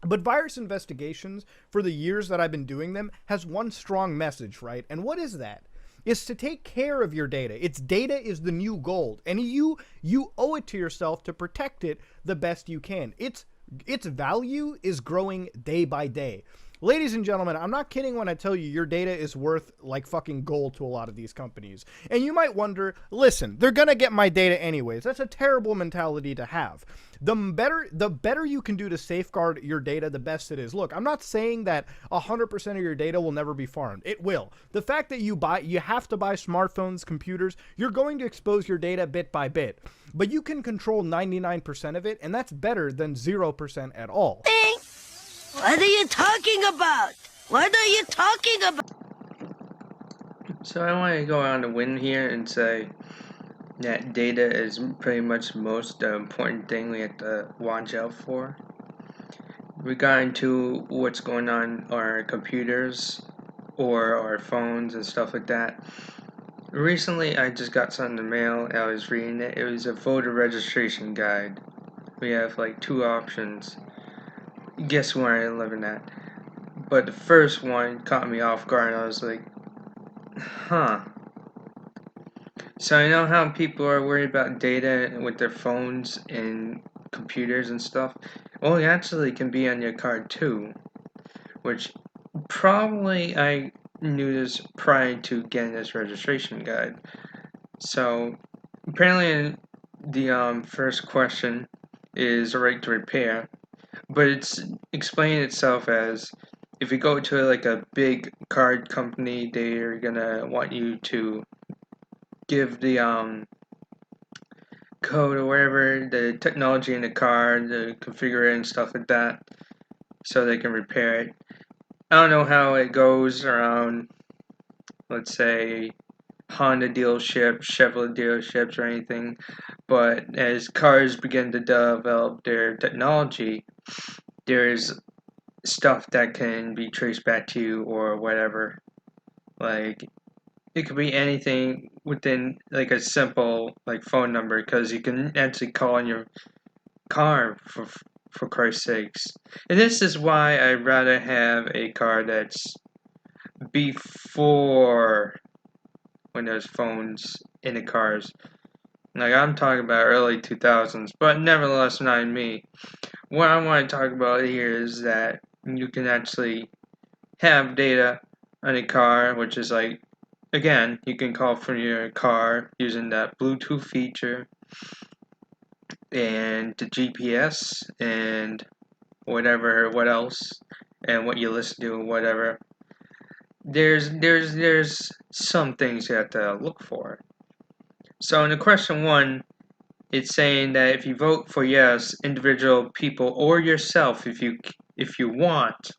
But virus investigations, for the years that I've been doing them, has one strong message, right? And what is that? Is to take care of your data. Its data is the new gold, and you owe it to yourself to protect it the best you can. Its value is growing day by day. Ladies and gentlemen, I'm not kidding when I tell you your data is worth like fucking gold to a lot of these companies. And you might wonder, listen, they're gonna get my data anyways. That's a terrible mentality to have. The better you can do to safeguard your data, the best it is. Look, I'm not saying that 100% of your data will never be farmed. It will. The fact that you have to buy smartphones, computers, you're going to expose your data bit by bit. But you can control 99% of it, and that's better than 0% at all. What are you talking about? What are you talking about? So I want to go on a win here and say that data is pretty much the most important thing we have to watch out for. Regarding to what's going on our computers or our phones and stuff like that. Recently I just got something in the mail and I was reading it. It was a voter registration guide. We have like two options. Guess where I'm living at. But the first one caught me off guard and I was like, huh. So I know how people are worried about data with their phones and computers and stuff. Well, it actually can be on your card too, which probably I knew this prior to getting this registration guide. So apparently the first question is a right to repair, but it's explaining itself as if you go to like a big card company, they're gonna want you to give the code or whatever, the technology in the car, the configure it and stuff like that, so they can repair it. I don't know how it goes around, let's say, Honda dealerships, Chevrolet dealerships, or anything, but as cars begin to develop their technology, there's stuff that can be traced back to you or whatever. Like, it could be anything within like a simple like phone number because you can actually call on your car for Christ's sakes. And this is why I'd rather have a car that's before when there's phones in the cars. Like I'm talking about early 2000s, but nevertheless not me. What I want to talk about here is that you can actually have data on a car, which is like, again, you can call from your car using that Bluetooth feature and the GPS and what else, and what you listen to, whatever. There's some things you have to look for. So in the question one, it's saying that if you vote for yes, individual people or yourself, if you want,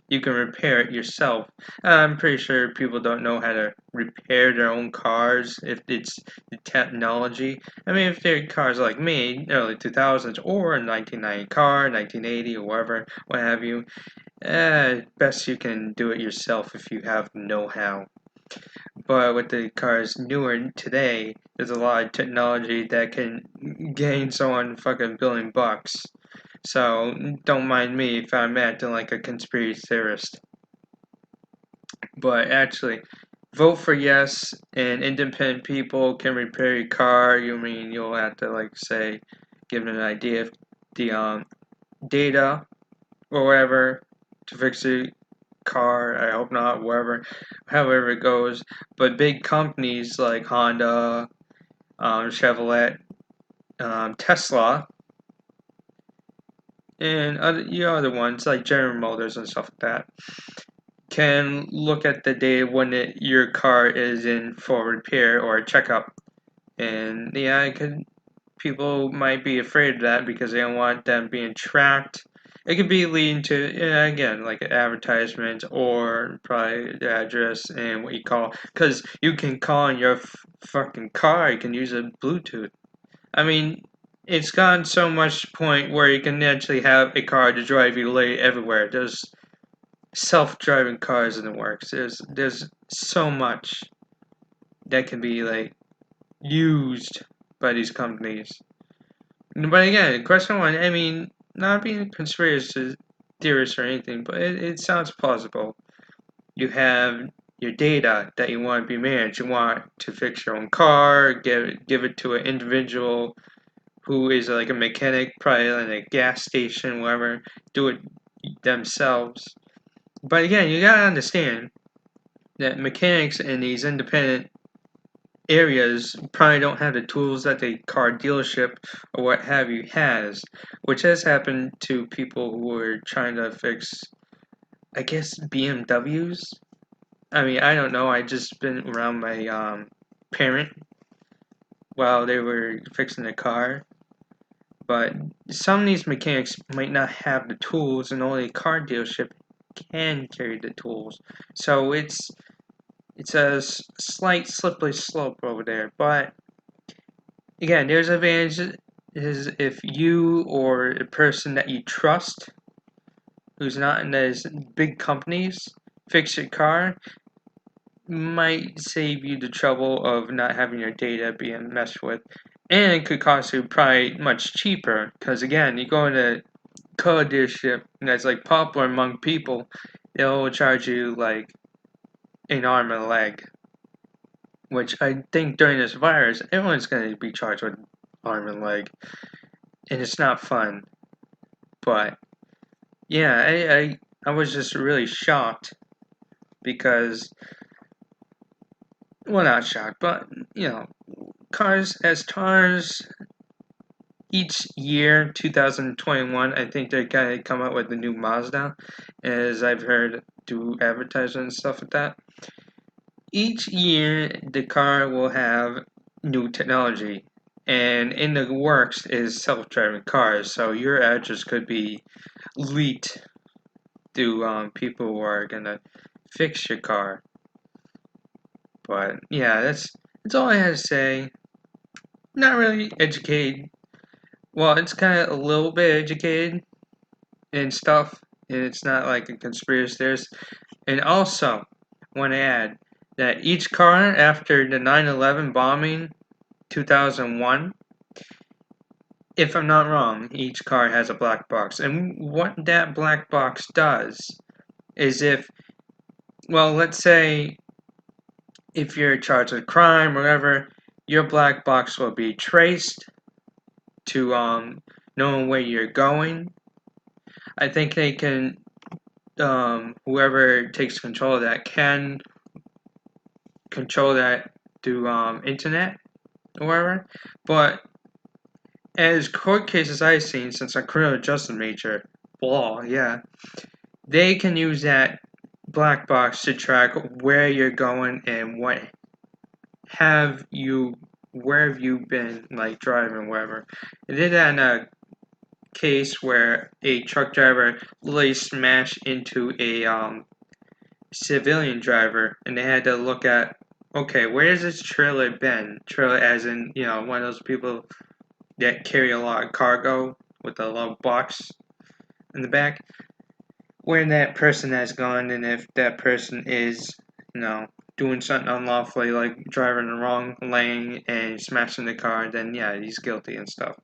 you can repair it yourself. I'm pretty sure people don't know how to repair their own cars if it's the technology. I mean, if they're cars like me, early 2000s or a 1990 car, 1980 or whatever, what have you, best you can do it yourself if you have know-how. But with the cars newer today, there's a lot of technology that can gain someone fucking billion bucks. So don't mind me if I'm acting like a conspiracy theorist. But actually, vote for yes, and independent people can repair your car. You mean you'll have to like say, give them an idea of the data or whatever to fix the car. I hope not. Wherever, however it goes. But big companies like Honda, Chevrolet, Tesla, and other ones like General Motors and stuff like that can look at the day when your car is in for repair or a checkup. And yeah, people might be afraid of that because they don't want them being tracked. It could be leading to, yeah, again, like an advertisement or probably the address and what you call. Because you can call on your fucking car, you can use a Bluetooth. I mean, it's gotten so much point where you can actually have a car to drive you late everywhere. There's self-driving cars in the works. There's so much that can be like used by these companies. But again, question one. I mean, not being a conspiracy theorist or anything, but it sounds plausible. You have your data that you want to be managed. You want to fix your own car, give it to an individual who is like a mechanic, probably in a gas station, whatever, do it themselves. But again, you gotta understand that mechanics in these independent areas probably don't have the tools that the car dealership or what have you has, which has happened to people who are trying to fix, I guess, BMWs. I mean, I don't know. I just been around my parent while they were fixing the car. But some of these mechanics might not have the tools, and only a car dealership can carry the tools. So it's a slight slippery slope over there. But again, there's advantages is if you or a person that you trust, who's not in those big companies, fix your car, might save you the trouble of not having your data being messed with. And it could cost you probably much cheaper, because again, you go into car dealership that's like popular among people, they'll charge you like an arm and a leg. Which I think during this virus, everyone's going to be charged with arm and leg. And it's not fun. But yeah, I was just really shocked because, well, not shocked, but you know, cars each year, 2021, I think they're gonna come out with the new Mazda, as I've heard do advertising and stuff like that. Each year, the car will have new technology, and in the works is self-driving cars. So your address could be leaked to people who are gonna fix your car. But yeah, that's all I had to say. Not really educated. Well, it's kind of a little bit educated and stuff, and it's not like a conspiracy theorist. And also, want to add that each car after the 9/11 bombing, 2001, if I'm not wrong, each car has a black box. And what that black box does is well, let's say if you're charged with crime or whatever, your black box will be traced to knowing where you're going. I think they can, whoever takes control of that can control that through internet or whatever. But as court cases I've seen since I'm a criminal justice major, law, yeah, they can use that black box to track where you're going and where have you been, like driving, wherever. They did that in a case where a truck driver literally smashed into a civilian driver, and they had to look at, okay, where's this trailer been? Trailer as in, one of those people that carry a lot of cargo with a little box in the back. Where that person has gone, and if that person is, doing something unlawfully, like driving the wrong lane and smashing the car, then yeah, he's guilty and stuff.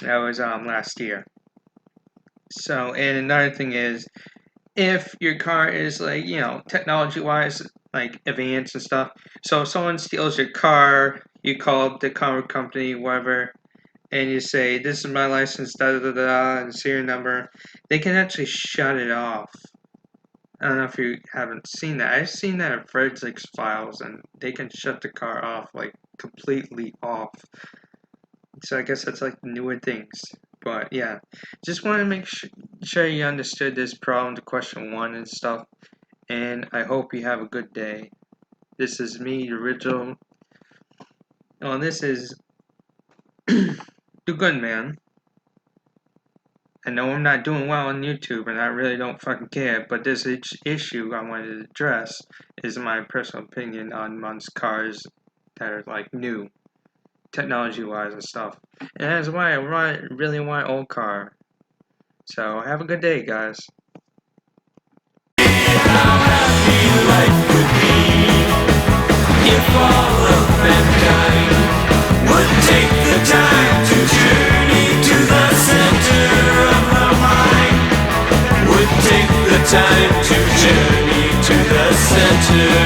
That was last year. So, and another thing is, if your car is like, technology-wise, like advanced and stuff, so if someone steals your car, you call the car company, whatever, and you say, this is my license, da-da-da-da, and serial number, they can actually shut it off. I don't know if you haven't seen that. I've seen that in forensics files, and they can shut the car off, like, completely off. So I guess that's, like, newer things. But, yeah. Just want to make sure you understood this problem to question 1 and stuff. And I hope you have a good day. This is me, the original. Oh, this is The Good Man. I know I'm not doing well on YouTube, and I really don't fucking care, but this issue I wanted to address is my personal opinion on months cars that are, like, new, technology-wise and stuff. And that's why I really want an old car. So, have a good day, guys. If all of mankind would take the time to journey to the center of the mind. time to journey to the center.